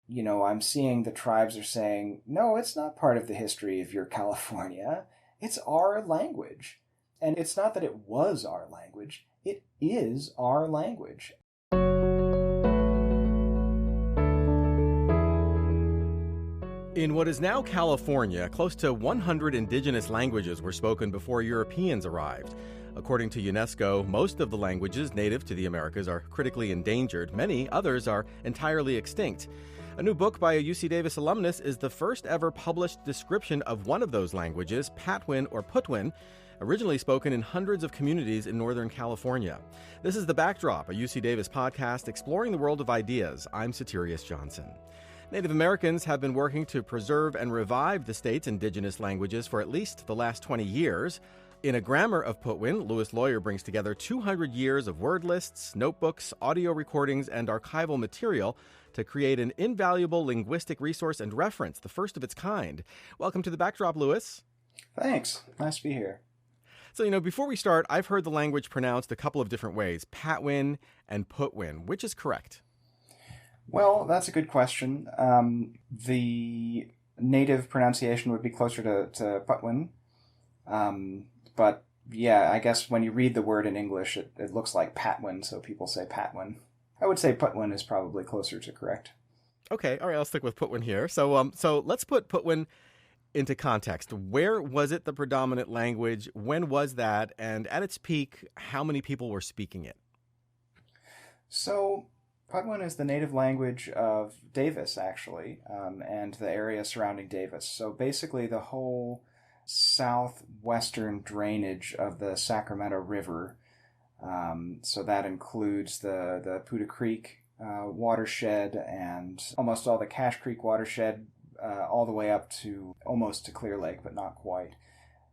I'm seeing the tribes are saying, no, it's not part of the history of your California. It's our language. And it's not that it was our language. It is our language. In what is now California, close to 100 indigenous languages were spoken before Europeans arrived. According to UNESCO, most of the languages native to the Americas are critically endangered. Many others are entirely extinct. A new book by a UC Davis alumnus is the first ever published description of one of those languages, Patwin or Putwin, originally spoken in hundreds of communities in Northern California. This is The Backdrop, a UC Davis podcast exploring the world of ideas. I'm Satirius Johnson. Native Americans have been working to preserve and revive the state's indigenous languages for at least the last 20 years. In A Grammar of Patwin, Lewis Lawyer brings together 200 years of word lists, notebooks, audio recordings, and archival material to create an invaluable linguistic resource and reference, the first of its kind. Welcome to The Backdrop, Lewis. Thanks. Nice to be here. So, before we start, I've heard the language pronounced a couple of different ways, Patwin and Putwin. Which is correct? Well, that's a good question. The native pronunciation would be closer to Patwin. But yeah, I guess when you read the word in English, it looks like Patwin, so people say Patwin. I would say Putwin is probably closer to correct. Okay, all right, I'll stick with Putwin here. So let's put Putwin into context. Where was it the predominant language? When was that? And at its peak, how many people were speaking it? So Patwin is the native language of Davis, actually, and the area surrounding Davis. So basically the whole southwestern drainage of the Sacramento River. So that includes the Poudre Creek watershed and almost all the Cache Creek watershed, all the way up to almost to Clear Lake, but not quite.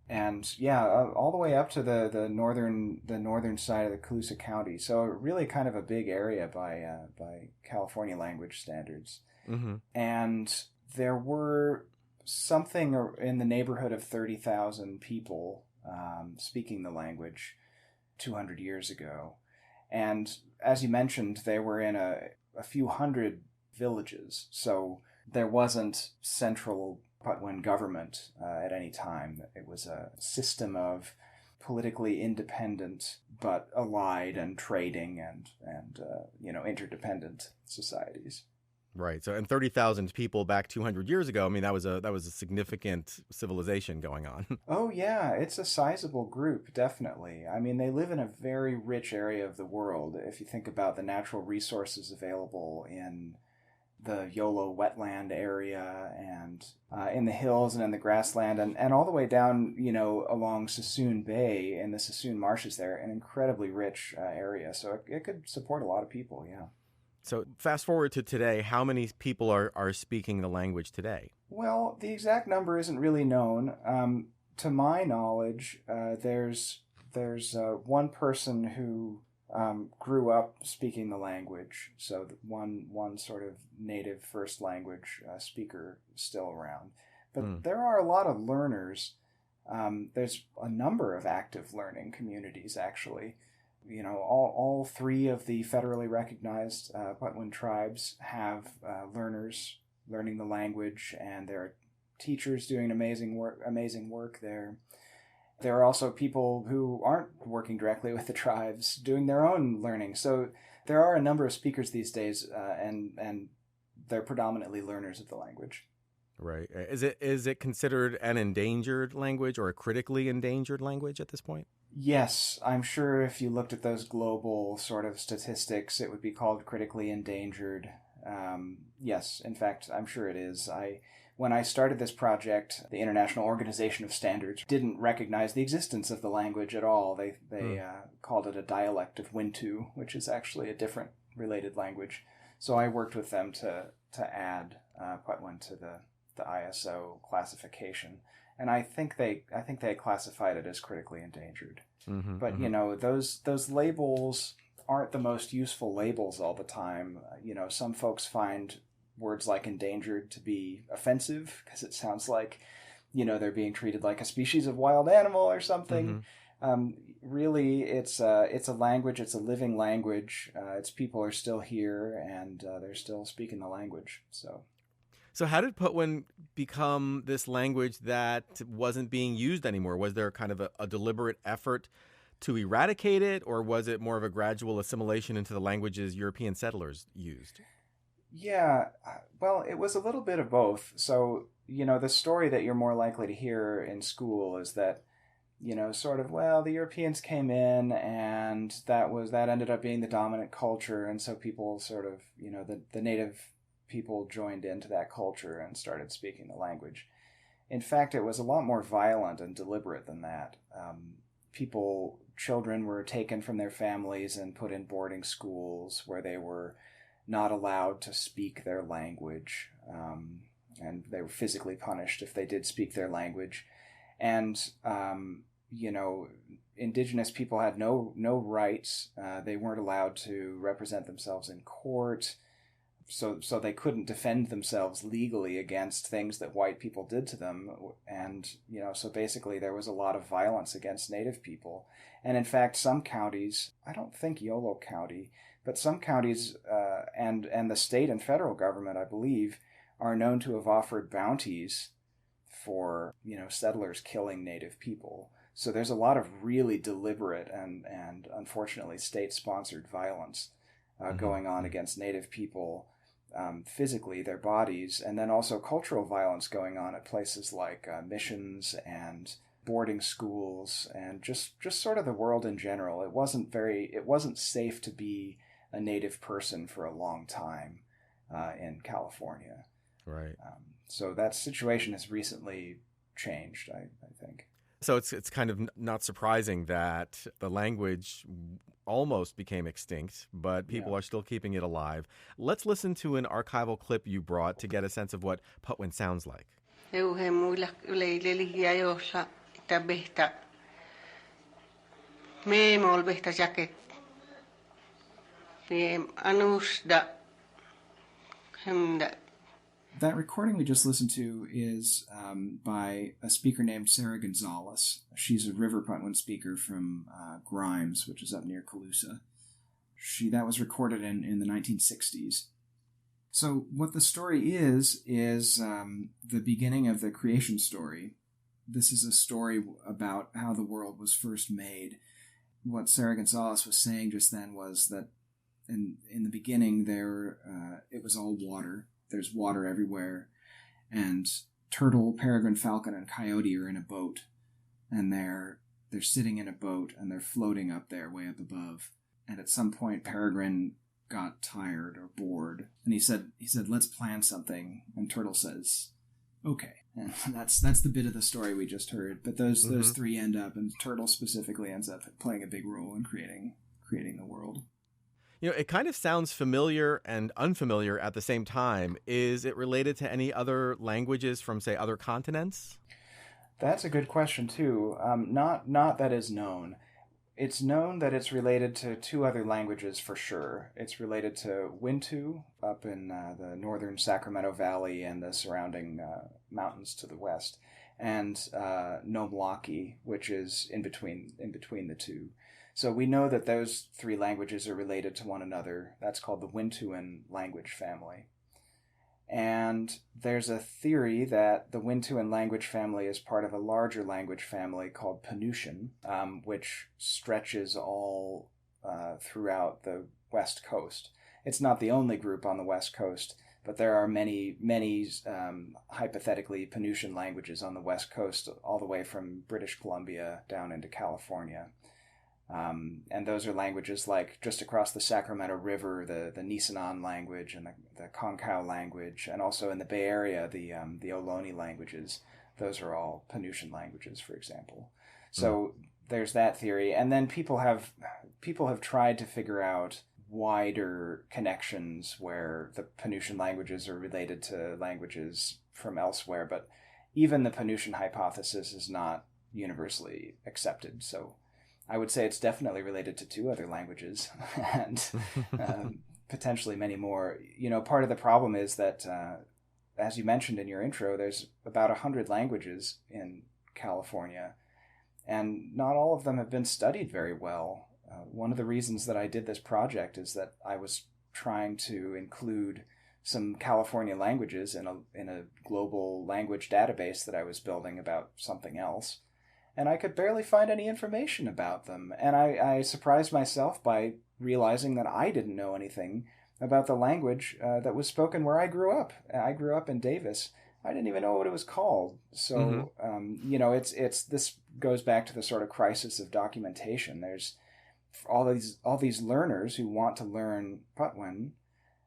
And yeah, all the way up to the northern side of the Colusa County. So really kind of a big area by California language standards. Mm-hmm. And there were something in the neighborhood of 30,000 people speaking the language 200 years ago. And as you mentioned, they were in a few hundred villages. So there wasn't central Patwin government at any time. It was a system of politically independent but allied and trading and interdependent societies. Right. So, and 30,000 people back 200 years ago. I mean, that was a significant civilization going on. Oh yeah, it's a sizable group, definitely. I mean, they live in a very rich area of the world. If you think about the natural resources available in the Yolo wetland area and in the hills and in the grassland and all the way down, along Sassoon Bay and the Sassoon marshes there, an incredibly rich area. So it could support a lot of people, yeah. So fast forward to today, how many people are speaking the language today? Well, the exact number isn't really known. To my knowledge, there's one person who grew up speaking the language, so one sort of native first language speaker still around. But there are a lot of learners. There's a number of active learning communities, actually. All three of the federally recognized Patwin tribes have learners learning the language, and there are teachers doing amazing work there. There are also people who aren't working directly with the tribes doing their own learning. So there are a number of speakers these days, and they're predominantly learners of the language. Right. Is it considered an endangered language or a critically endangered language at this point? Yes, I'm sure if you looked at those global sort of statistics, it would be called critically endangered. Yes, in fact, I'm sure it is. When I started this project, the International Organization of Standards didn't recognize the existence of the language at all. They called it a dialect of Wintu, which is actually a different related language. So I worked with them to add Patwin to the ISO classification. And I think they classified it as critically endangered. Mm-hmm, but those labels aren't the most useful labels all the time. Some folks find words like endangered to be offensive because it sounds like they're being treated like a species of wild animal or something. Really, it's a language. It's a living language. Its people are still here, and they're still speaking the language. So how did Patwin become this language that wasn't being used anymore? Was there kind of a deliberate effort to eradicate it, or was it more of a gradual assimilation into the languages European settlers used? Yeah, well, it was a little bit of both. So, the story that you're more likely to hear in school is that, sort of, well, the Europeans came in and that ended up being the dominant culture. And so people sort of, the native people joined into that culture and started speaking the language. In fact, it was a lot more violent and deliberate than that. Children were taken from their families and put in boarding schools where they were not allowed to speak their language, and they were physically punished if they did speak their language. And Indigenous people had no rights. They weren't allowed to represent themselves in court, so they couldn't defend themselves legally against things that white people did to them. And so basically there was a lot of violence against Native people. And in fact, some counties, I don't think Yolo County, but some counties and the state and federal government, I believe, are known to have offered bounties for settlers killing Native people. So there's a lot of really deliberate and unfortunately state-sponsored violence going on against Native people, physically, their bodies, and then also cultural violence going on at places like missions and boarding schools and just sort of the world in general. It wasn't safe to be a Native person for a long time in California. Right. So that situation has recently changed, I think. So it's kind of not surprising that the language almost became extinct, but people are still keeping it alive. Let's listen to an archival clip you brought to get a sense of what Patwin sounds like. That recording we just listened to is by a speaker named Sarah Gonzalez. She's a River Patwin speaker from Grimes, which is up near Colusa. That was recorded in the 1960s. So what the story is the beginning of the creation story. This is a story about how the world was first made. What Sarah Gonzalez was saying just then was that in the beginning it was all water. There's water everywhere, and turtle, peregrine falcon, and coyote are in a boat, and they're sitting in a boat, and they're floating up there, way up above. And at some point, peregrine got tired or bored, and he said, "Let's plan something." And turtle says, "Okay." And that's the bit of the story we just heard. But those three end up, and turtle specifically ends up playing a big role in creating the world. It kind of sounds familiar and unfamiliar at the same time. Is it related to any other languages from, say, other continents? That's a good question, too. Not that is known. It's known that it's related to two other languages for sure. It's related to Wintu up in the northern Sacramento Valley and the surrounding mountains to the west, and Nomlaki, which is in between the two. So we know that those three languages are related to one another. That's called the Wintuan language family. And there's a theory that the Wintuan language family is part of a larger language family called Penutian, which stretches all throughout the West Coast. It's not the only group on the West Coast, but there are many hypothetically Penutian languages on the West Coast, all the way from British Columbia down into California. And those are languages like just across the Sacramento River, the Nisenan language and the Concow language, and also in the Bay Area, the Ohlone languages. Those are all Penutian languages, for example. So there's that theory. And then people have tried to figure out wider connections where the Penutian languages are related to languages from elsewhere, but even the Penutian hypothesis is not universally accepted. So I would say it's definitely related to two other languages and potentially many more. Part of the problem is that, as you mentioned in your intro, there's about 100 languages in California, And not all of them have been studied very well. One of the reasons that I did this project is that I was trying to include some California languages in a global language database that I was building about something else. And I could barely find any information about them. And I surprised myself by realizing that I didn't know anything about the language that was spoken where I grew up. I grew up in Davis. I didn't even know what it was called. So, it's this goes back to the sort of crisis of documentation. There's all these learners who want to learn Patwin.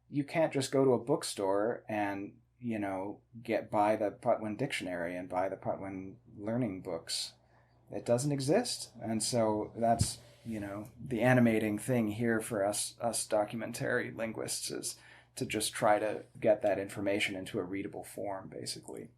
You can't just go to a bookstore and, buy the Patwin dictionary and buy the Patwin learning books. It doesn't exist. And so that's, the animating thing here for us documentary linguists is to just try to get that information into a readable form, basically.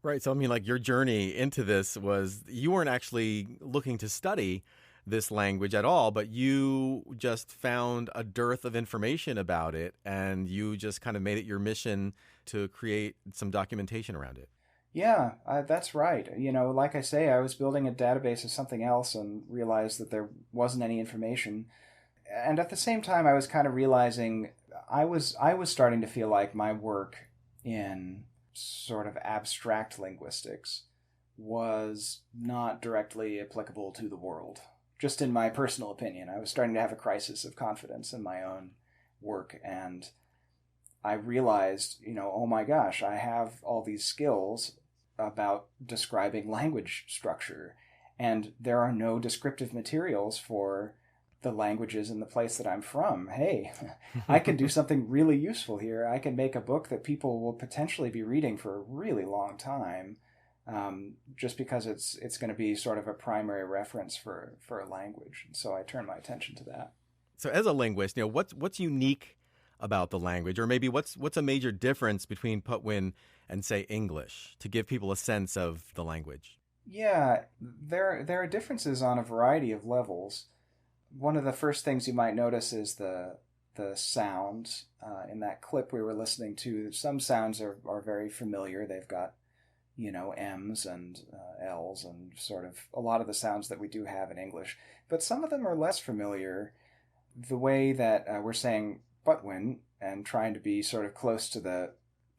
Right. So, your journey into this was you weren't actually looking to study this language at all, but you just found a dearth of information about it, and you just kind of made it your mission to create some documentation around it. Yeah, that's right. Like I say, I was building a database of something else and realized that there wasn't any information. And at the same time, I was kind of realizing I was starting to feel like my work in sort of abstract linguistics was not directly applicable to the world. Just in my personal opinion, I was starting to have a crisis of confidence in my own work, and I realized, oh my gosh, I have all these skills about describing language structure, and there are no descriptive materials for the languages in the place that I'm from. Hey, I can do something really useful here. I can make a book that people will potentially be reading for a really long time. Just because it's going to be sort of a primary reference for a language. So I turn my attention to that. So as a linguist, what's unique about the language, or maybe what's a major difference between Patwin and, say, English, to give people a sense of the language? Yeah, there are differences on a variety of levels. One of the first things you might notice is the sounds. In that clip we were listening to, some sounds are very familiar. They've got M's and L's and sort of a lot of the sounds that we do have in English. But some of them are less familiar. The way that we're saying Patwin and trying to be sort of close to the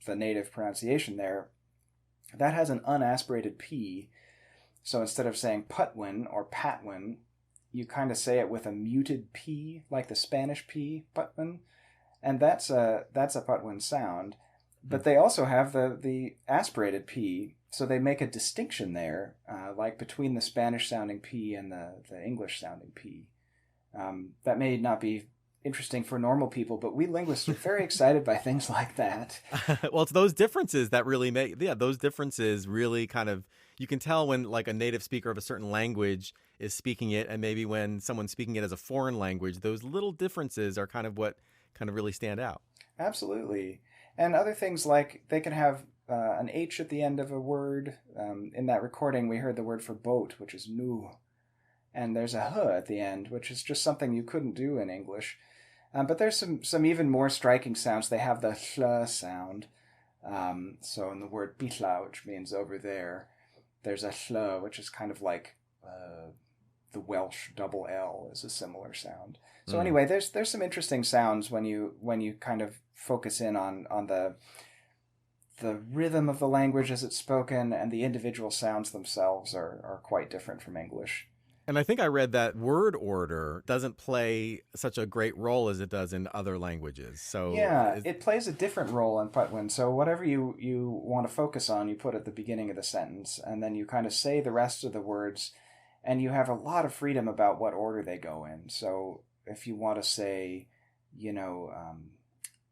native pronunciation there, that has an unaspirated P. So instead of saying Patwin or Patwin, you kind of say it with a muted P, like the Spanish P, Patwin. And that's a Patwin sound. But they also have the aspirated P, so they make a distinction there, like between the Spanish-sounding P and the English-sounding P. That may not be interesting for normal people, but we linguists are very excited by things like that. Well, it's those differences that really those differences really kind of, you can tell when like a native speaker of a certain language is speaking it, and maybe when someone's speaking it as a foreign language, those little differences are kind of what kind of really stand out. Absolutely. And other things like they can have an H at the end of a word. In that recording, we heard the word for boat, which is nu. And there's a H at the end, which is just something you couldn't do in English. But there's some even more striking sounds. They have the hl sound. So in the word pitla, which means over there, there's a hl, which is kind of like the Welsh double L is a similar sound. So anyway, there's some interesting sounds when you kind of focus in on the rhythm of the language as it's spoken, and the individual sounds themselves are quite different from English. And I think I read that word order doesn't play such a great role as it does in other languages. So yeah, it plays a different role in Patwin. So whatever you want to focus on, you put at the beginning of the sentence, and then you kind of say the rest of the words, and you have a lot of freedom about what order they go in. So if you want to say,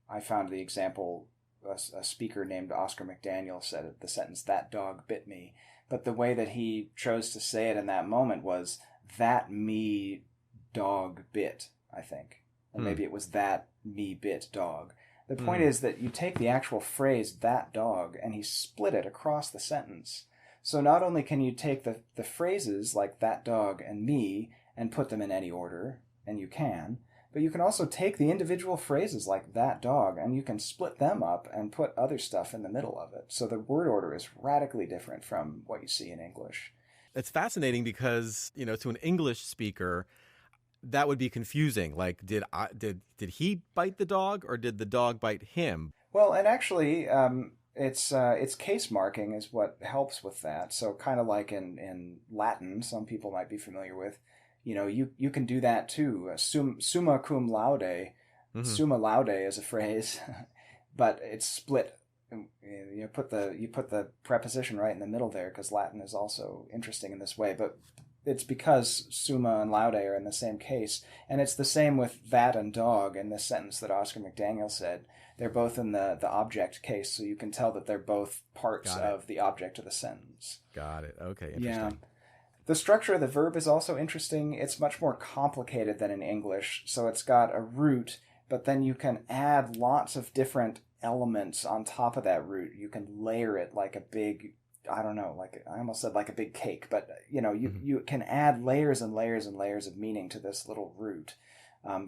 I found the example, a speaker named Oscar McDaniel said the sentence, "That dog bit me." But the way that he chose to say it in that moment was, "That me dog bit," I think. Or maybe it was, "That me bit dog." The point is that you take the actual phrase, "that dog," and he split it across the sentence. So not only can you take the phrases like "that dog" and "me" and put them in any order, and you can, but you can also take the individual phrases like "that dog" and you can split them up and put other stuff in the middle of it. So the word order is radically different from what you see in English. It's fascinating because, to an English speaker, that would be confusing. Like, did he bite the dog or did the dog bite him? Well, and actually, it's case marking is what helps with that. So kind of like in Latin, some people might be familiar with, you can do that too. Summa cum laude. Mm-hmm. Summa laude is a phrase, but it's split. You put the preposition right in the middle there because Latin is also interesting in this way. But it's because summa and laude are in the same case, and it's the same with that and dog in this sentence that Oscar McDaniel said. They're both in the object case, so you can tell that they're both parts of the object of the sentence. Got it. Okay, interesting. Yeah. The structure of the verb is also interesting. It's much more complicated than in English, so it's got a root, but then you can add lots of different elements on top of that root. You can layer it like a big, I don't know, like I almost said like a big cake, but you can add layers and layers and layers of meaning to this little root.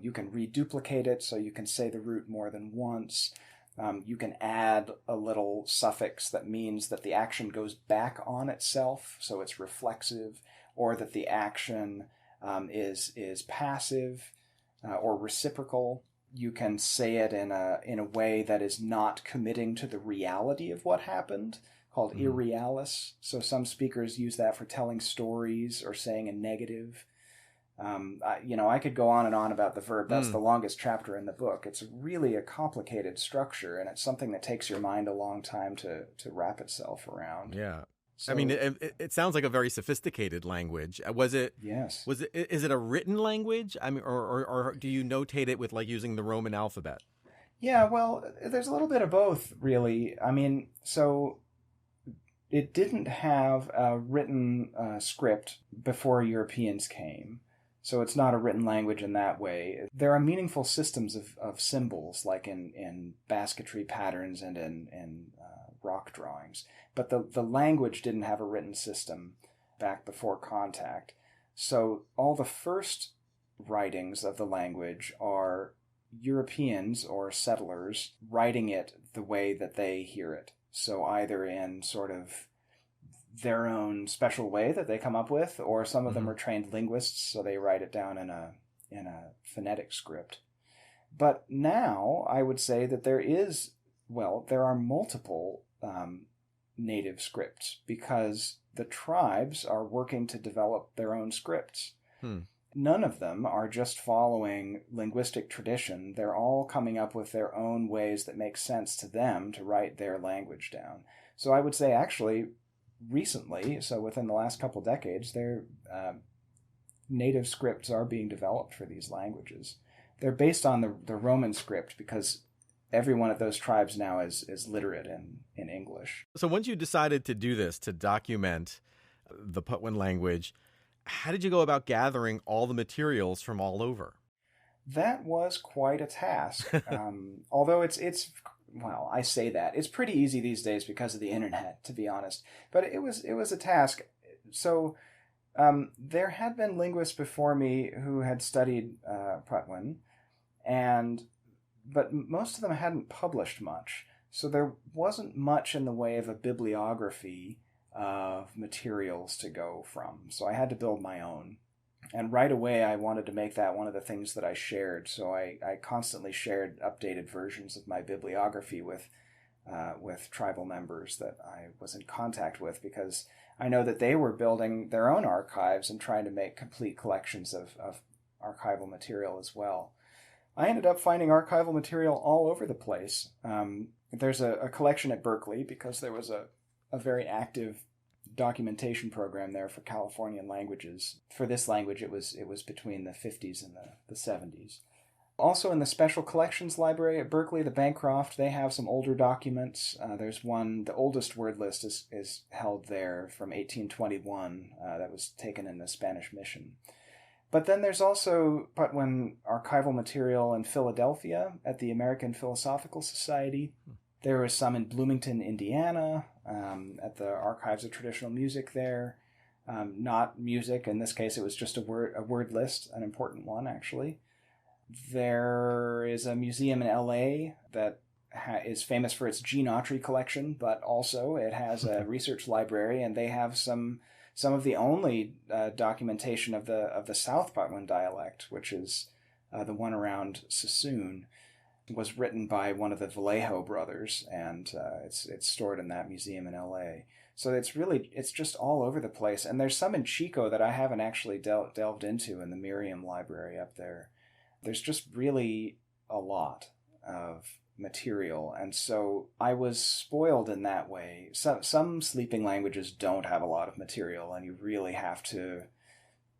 You can reduplicate it, so you can say the root more than once. You can add a little suffix that means that the action goes back on itself, so it's reflexive, or that the action is passive or reciprocal. You can say it in a way that is not committing to the reality of what happened, called irrealis. So some speakers use that for telling stories or saying a negative. I could go on and on about the verb. That's the longest chapter in the book. It's really a complicated structure, and it's something that takes your mind a long time to wrap itself around. Yeah. So, I mean, it sounds like a very sophisticated language. Was it? Yes. Is it a written language? I mean, or do you notate it with like using the Roman alphabet? Yeah, well, there's a little bit of both, really. I mean, so it didn't have a written script before Europeans came. So it's not a written language in that way. There are meaningful systems of symbols, like in basketry patterns and in rock drawings. But the language didn't have a written system back before contact. So all the first writings of the language are Europeans or settlers writing it the way that they hear it. So either in sort of their own special way that they come up with, or some of them are trained linguists, so they write it down in a phonetic script. But now I would say that there are multiple native scripts because the tribes are working to develop their own scripts. None of them are just following linguistic tradition. They're all coming up with their own ways that make sense to them to write their language down. So I would say actually recently, so within the last couple decades, their native scripts are being developed for these languages. They're based on the Roman script because every one of those tribes now is literate in English. So once you decided to do this, to document the Patwin language, how did you go about gathering all the materials from all over? That was quite a task. Although it's well, I say that. It's pretty easy these days because of the internet, to be honest. But it was a task. So there had been linguists before me who had studied Patwin, but most of them hadn't published much. So there wasn't much in the way of a bibliography of materials to go from. So I had to build my own. And right away, I wanted to make that one of the things that I shared. So I constantly shared updated versions of my bibliography with tribal members that I was in contact with, because I know that they were building their own archives and trying to make complete collections of archival material as well. I ended up finding archival material all over the place. There's a collection at Berkeley because there was a very active documentation program there for Californian languages. For this language, it was between the 50s and the 70s. Also in the Special Collections Library at Berkeley, the Bancroft, they have some older documents. There's one, the oldest word list is held there from 1821 that was taken in the Spanish Mission. But then there's also Patwin archival material in Philadelphia at the American Philosophical Society. There was some in Bloomington, Indiana, at the Archives of Traditional Music there. Not music, in this case it was just a word list, an important one actually. There is a museum in LA that is famous for its Gene Autry collection, but also it has a research library, and they have some some of the only documentation of the South Patwin dialect, which is the one around Sassoon, was written by one of the Vallejo brothers, and it's stored in that museum in LA. So it's just all over the place. And there's some in Chico that I haven't actually delved into in the Miriam library up there. There's just really a lot of material. And so I was spoiled in that way. Some sleeping languages don't have a lot of material, and you really have to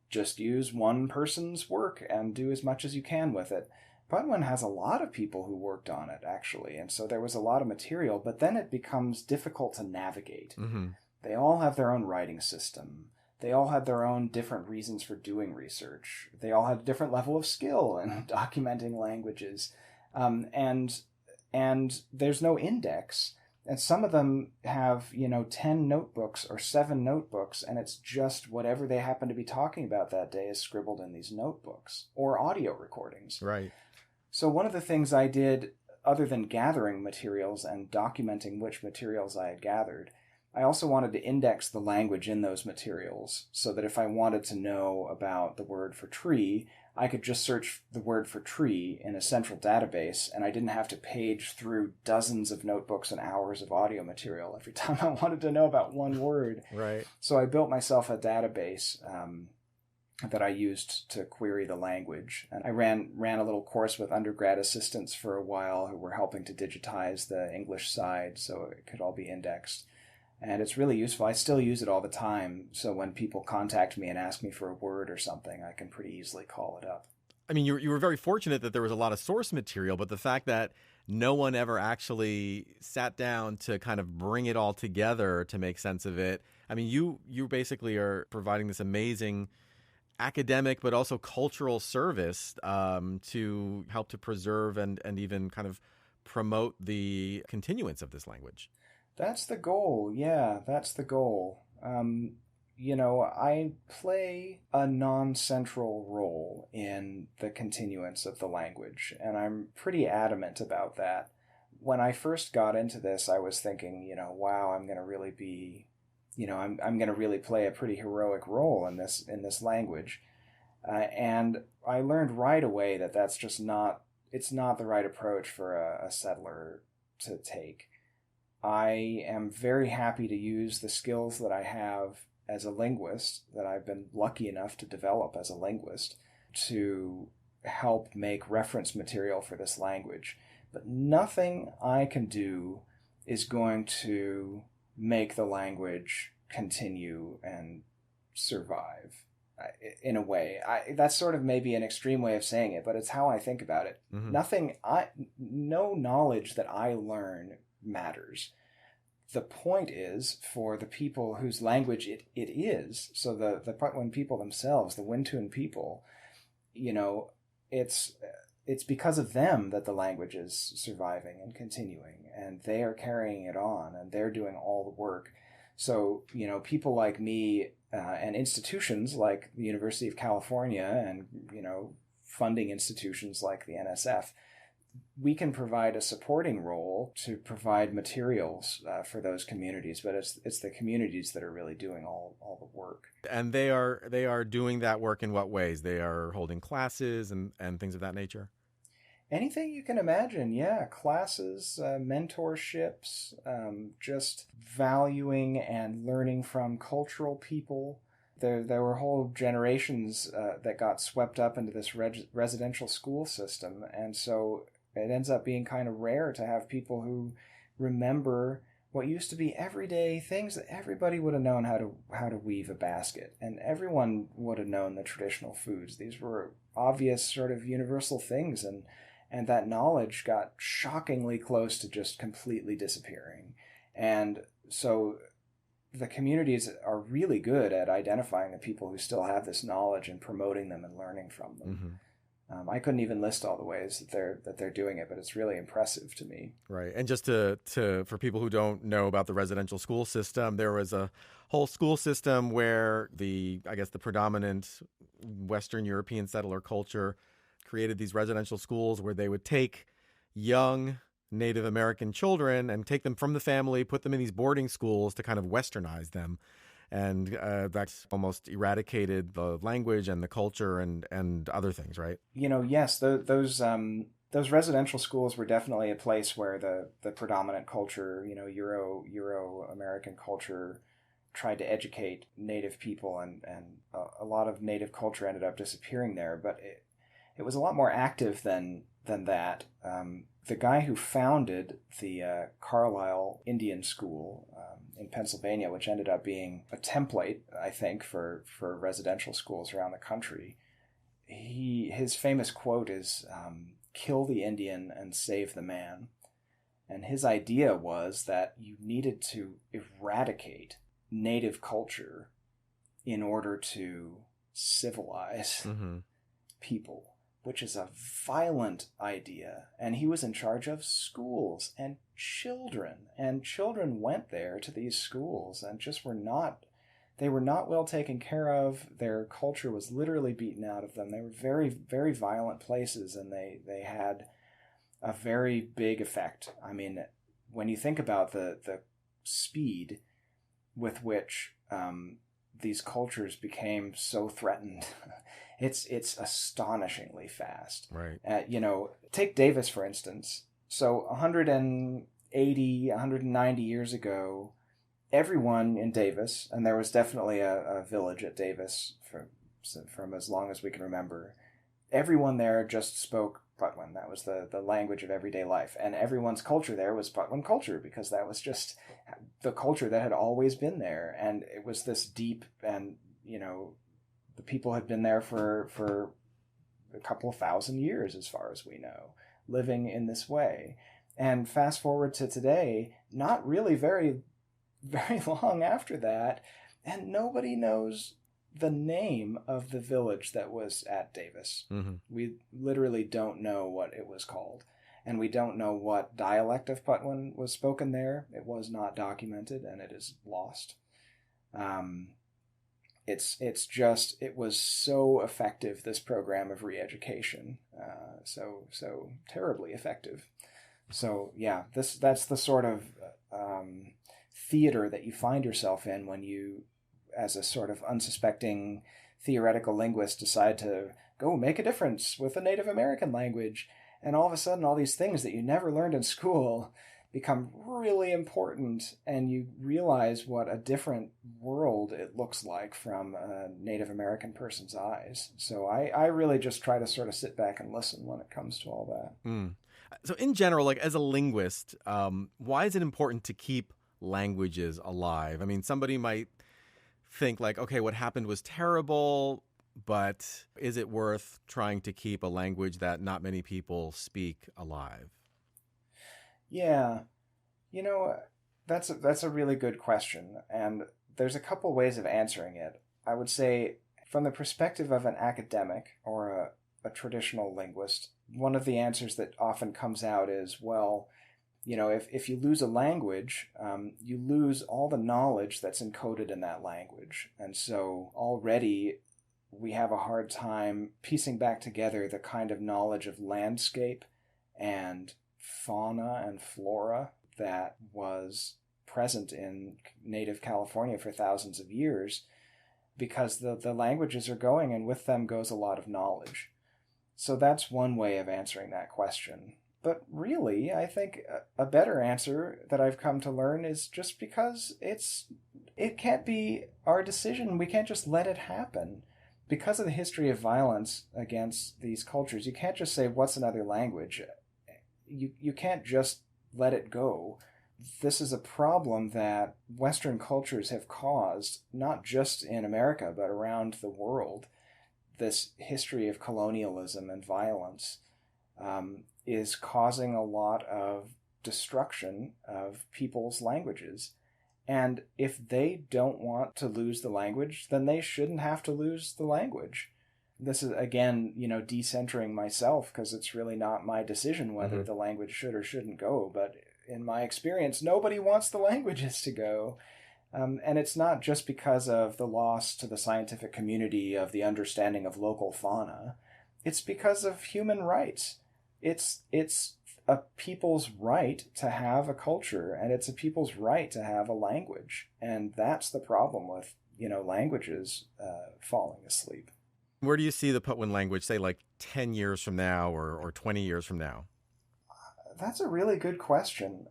just use one person's work and do as much as you can with it. Patwin has a lot of people who worked on it, actually, and so there was a lot of material, but then it becomes difficult to navigate. Mm-hmm. They all have their own writing system. They all had their own different reasons for doing research. They all had a different level of skill in documenting languages. And there's no index. And some of them have, 10 notebooks or 7 notebooks, and it's just whatever they happen to be talking about that day is scribbled in these notebooks or audio recordings. Right. So one of the things I did, other than gathering materials and documenting which materials I had gathered, I also wanted to index the language in those materials so that if I wanted to know about the word for tree, I could just search the word for tree in a central database, and I didn't have to page through dozens of notebooks and hours of audio material every time I wanted to know about one word. Right. So I built myself a database that I used to query the language. And I ran a little course with undergrad assistants for a while who were helping to digitize the English side so it could all be indexed. And it's really useful. I still use it all the time. So when people contact me and ask me for a word or something, I can pretty easily call it up. I mean, you were very fortunate that there was a lot of source material, but the fact that no one ever actually sat down to kind of bring it all together to make sense of it. I mean, you basically are providing this amazing academic but also cultural service to help to preserve and even kind of promote the continuance of this language. That's the goal. Yeah, that's the goal. I play a non-central role in the continuance of the language, and I'm pretty adamant about that. When I first got into this, I was thinking, wow, I'm going to really be, I'm going to really play a pretty heroic role in this language. And I learned right away that that's just it's not the right approach for a settler to take. I am very happy to use the skills that I have as a linguist, that I've been lucky enough to develop as a linguist, to help make reference material for this language. But nothing I can do is going to make the language continue and survive. In a way, that's sort of maybe an extreme way of saying it, but it's how I think about it. Mm-hmm. No knowledge that I learn matters. The point is for the people whose language it is, so the Patwin people themselves, the Wintun people, it's because of them that the language is surviving and continuing, and they are carrying it on, and they're doing all the work. So, people like me and institutions like the University of California and, funding institutions like the NSF, we can provide a supporting role to provide materials for those communities, but it's the communities that are really doing all the work. And they are doing that work in what ways? They are holding classes and things of that nature? Anything you can imagine, yeah. Classes, mentorships, just valuing and learning from cultural people. There were whole generations that got swept up into this residential school system, and so it ends up being kind of rare to have people who remember what used to be everyday things that everybody would have known how to weave a basket, and everyone would have known the traditional foods. These were obvious sort of universal things, and that knowledge got shockingly close to just completely disappearing. And so the communities are really good at identifying the people who still have this knowledge and promoting them and learning from them. Mm-hmm. I couldn't even list all the ways that they're doing it, but it's really impressive to me. Right. And just to for people who don't know about the residential school system, there was a whole school system where the predominant Western European settler culture created these residential schools where they would take young Native American children and take them from the family, put them in these boarding schools to kind of westernize them. and that's almost eradicated the language and the culture and other things, right? Yes, those residential schools were definitely a place where the predominant culture, Euro American culture, tried to educate native people, and a lot of native culture ended up disappearing there. But it was a lot more active than that. The guy who founded the Carlisle Indian School in Pennsylvania, which ended up being a template, I think, for residential schools around the country, his famous quote is, "Kill the Indian and save the man." And his idea was that you needed to eradicate native culture in order to civilize people, which is a violent idea. And he was in charge of schools and children went there to these schools and just were not well taken care of. Their culture was literally beaten out of them. They were very, very violent places, and they had a very big effect. I mean, when you think about the speed with which these cultures became so threatened, it's astonishingly fast. Right. Take Davis, for instance. So 180, 190 years ago, everyone in Davis, and there was definitely a village at Davis from as long as we can remember, everyone there just spoke Patwin. That was the language of everyday life. And everyone's culture there was Patwin culture, because that was just the culture that had always been there. And it was this deep, and, the people had been there for a couple of thousand years, as far as we know, living in this way. And fast forward to today, not really very, very long after that, and nobody knows the name of the village that was at Davis. We literally don't know what it was called, and we don't know what dialect of Patwin was spoken there. It was not documented, and it is lost. It was so effective, this program of re-education, so terribly effective. So yeah, that's the sort of theater that you find yourself in when you, as a sort of unsuspecting theoretical linguist, decide to go make a difference with the Native American language. And all of a sudden, all these things that you never learned in school become really important, and you realize what a different world it looks like from a Native American person's eyes. So I really just try to sort of sit back and listen when it comes to all that. So in general, like as a linguist, why is it important to keep languages alive? I mean, somebody might think like, okay, what happened was terrible, but is it worth trying to keep a language that not many people speak alive? Yeah, that's a really good question, and there's a couple ways of answering it. I would say, from the perspective of an academic or a traditional linguist, one of the answers that often comes out is, well, if you lose a language, you lose all the knowledge that's encoded in that language. And so already we have a hard time piecing back together the kind of knowledge of landscape and fauna and flora that was present in native California for thousands of years, because the languages are going, and with them goes a lot of knowledge. So that's one way of answering that question. But really, I think a better answer that I've come to learn is just because it can't be our decision. We can't just let it happen. Because of the history of violence against these cultures, you can't just say, what's another language? You can't just let it go. This is a problem that Western cultures have caused, not just in America, but around the world. This history of colonialism and violence is causing a lot of destruction of people's languages. And if they don't want to lose the language, then they shouldn't have to lose the language. This is, again, decentering myself, because it's really not my decision whether the language should or shouldn't go. But in my experience, nobody wants the languages to go. And it's not just because of the loss to the scientific community of the understanding of local fauna. It's because of human rights. It's a people's right to have a culture, and it's a people's right to have a language. And that's the problem with, languages falling asleep. Where do you see the Patwin language, say, like 10 years from now or 20 years from now? That's a really good question.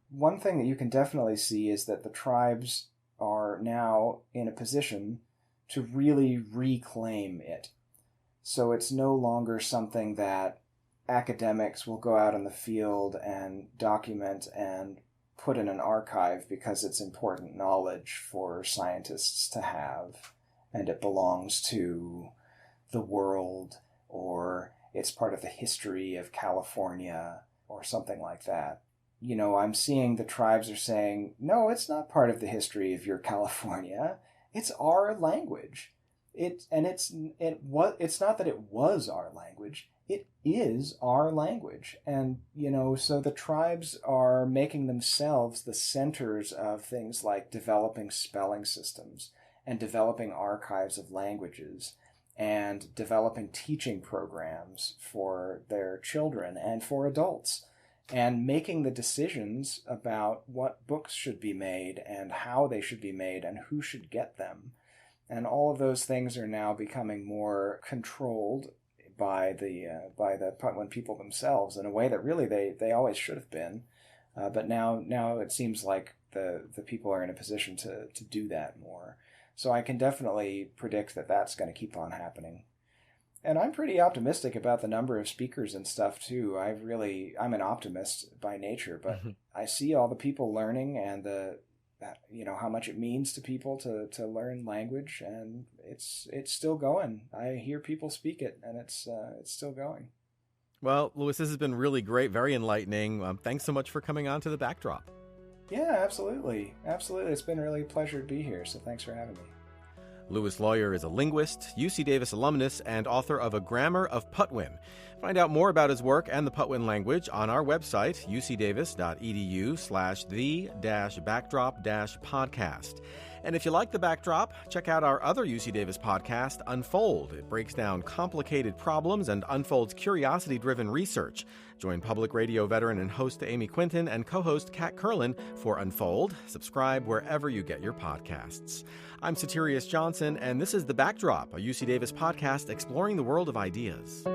One thing that you can definitely see is that the tribes are now in a position to really reclaim it. So it's no longer something that academics will go out in the field and document and put in an archive because it's important knowledge for scientists to have, and it belongs to the world, or it's part of the history of California, or something like that. I'm seeing the tribes are saying, no, it's not part of the history of your California. It's our language. It's not that it was our language. It is our language. And, so the tribes are making themselves the centers of things like developing spelling systems and developing archives of languages and developing teaching programs for their children and for adults, and making the decisions about what books should be made and how they should be made and who should get them. And all of those things are now becoming more controlled by the Patwin people themselves in a way that really they always should have been. But now it seems like the people are in a position to do that more. So I can definitely predict that that's going to keep on happening. And I'm pretty optimistic about the number of speakers and stuff too. I'm an optimist by nature, but I see all the people learning and how much it means to people to learn language, and it's still going. I hear people speak it, and it's still going. Well, Lewis, this has been really great, very enlightening. Thanks so much for coming on to The Backdrop. Yeah, absolutely. Absolutely. It's been really a pleasure to be here, so thanks for having me. Lewis Lawyer is a linguist, UC Davis alumnus, and author of A Grammar of Patwin. Find out more about his work and the Patwin language on our website, ucdavis.edu/the-backdrop-podcast. And if you like The Backdrop, check out our other UC Davis podcast, Unfold. It breaks down complicated problems and unfolds curiosity-driven research. Join public radio veteran and host Amy Quinton and co-host Kat Curlin for Unfold. Subscribe wherever you get your podcasts. I'm Satirius Johnson, and this is The Backdrop, a UC Davis podcast exploring the world of ideas.